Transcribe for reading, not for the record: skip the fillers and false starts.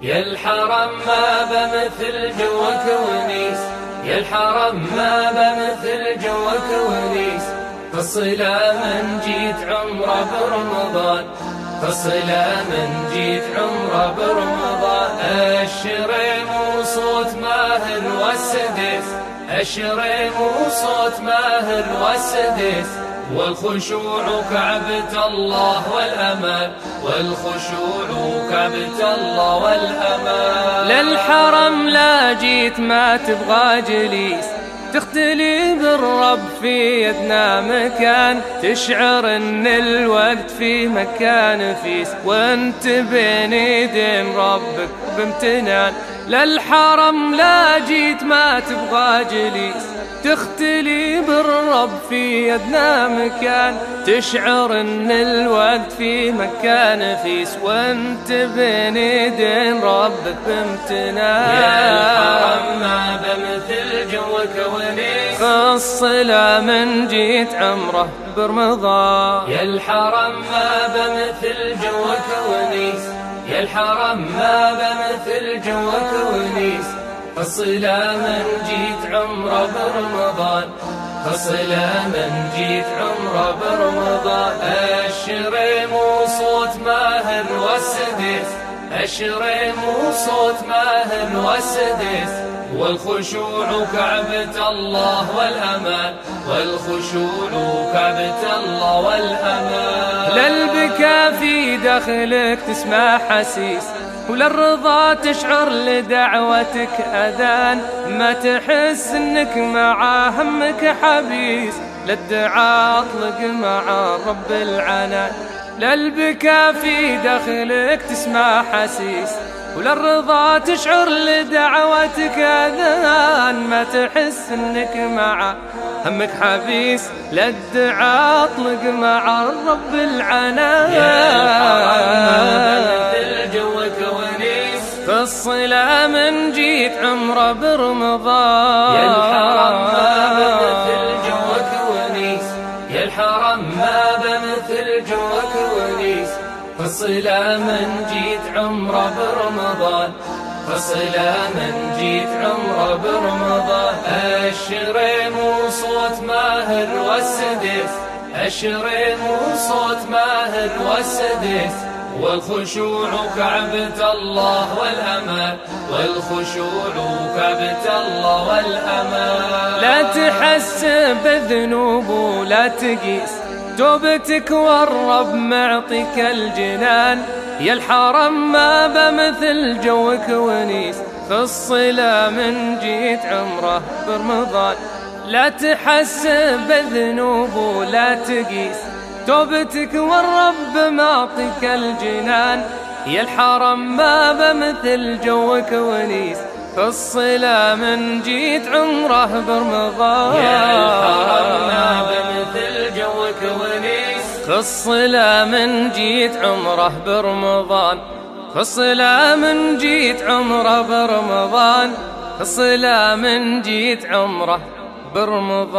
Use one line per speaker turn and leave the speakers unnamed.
يا الحرم ما بمثل جوك ونيس، يا الحرم ما بمثل جوك ونيس. فالصلا من جيت عمره برمضان، فالصلا من جيت عمره برمضان. الشريم وصوت ماهر والسدس، الشريم وصوت ماهر والسدس. والخشوع كعبة الله والأمان، والخشوع كعبة الله والأمان.
للحرم لا جيت ما تبغى جليس، تختلي بالرب في يدنا مكان، تشعر ان الوقت في مكان فيس، وانت بين يدين ربك بامتنان. للحرم لا جيت ما تبغى جليس، تختلي بالرب في يدنا مكان، تشعر ان الوقت في مكان فيس، وانت بين يدين ربك بامتنان.
يا الحرم ما بمثل جوك ونيس،
الصلا من جيت عمره برمضان.
يا الحرم ما بمثل جوك ونيس، يا الحرم ما بمثل جوك ونيس. فالصلا من جيت عمره برمضان، فالصلا من جيت عمره برمضان. الشريم وصوت ماهر والسدس، الشريم وصوت ماهر والسدس. والخشوع كعبة الله والأمان، والخشوع كعبة الله والأمان.
للبكا في داخلك تسمع حسيس، وللرضا تشعر لدعوتك أذان، ما تحس انك مع همك حبيس، للدعاء اطلق مع رب العنان. للبكا في داخلك تسمع حسيس، وللرضا تشعر لدعوتك أذان، ما تحس انك مع همك حبيس، للدعاء اطلق مع رب العنان.
يا الحرم ما بمثل جوك ونيس،
فالصلا من جيت عمره برمضان.
يا الحرم ما بمثل جوك ونيس، يا الحرم ما بمثل جوك ونيس. فالصلا من جيت عمره برمضان، فالصلا من جيت عمره برمضان. الشريم وصوت ماهر والسدس، الشريم وصوت ماهر والسدس. والخشوع كعبة الله والأمان، والخشوع كعبة الله والأمان.
لا تحس بالذنوب ولا تقيس، توبتك والرب معطيك الجنان. يا الحرم ما بمثل جوك ونيس، فالصلا من جيت عمره برمضان. لا تحس بالذنوب ولا تقيس، توبتك والرب معطيك الجنان. يا الحرم ما بمثل جوك ونيس، فالصلا من جيت عمره برمضان.
يا الحرم ما بمثل جوك ونيس،
فالصلا من جيت عمره برمضان، فالصلا من جيت عمره برمضان، فالصلا من جيت عمره برمضان.